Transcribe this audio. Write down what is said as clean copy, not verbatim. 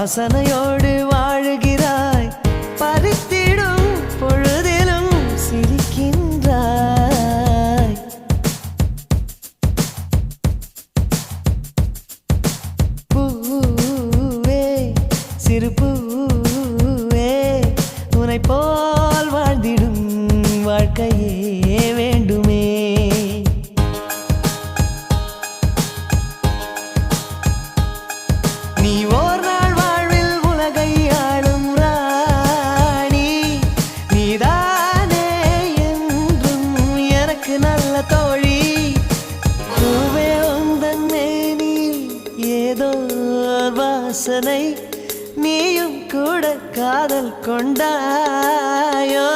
வாசனையோடு வாழுகிறாய், பறித்திடும் பொழுதிலும் சிரிக்கின்றாய். பூவே சிறு பூவே, உன்னை போல் வாழ்ந்திடும் வாழ்க்கையே வேண்டுமே. நீ ஓர் நாள் வாழ்வில் உலகை ஆளும் ராணி, நீதானே என்றும் எனக்கு நல்ல தோழி. பூவே உந்தன் மேனில் ஏதோ வாசனை, நீயும் கூட காதல் கொண்டாயோ.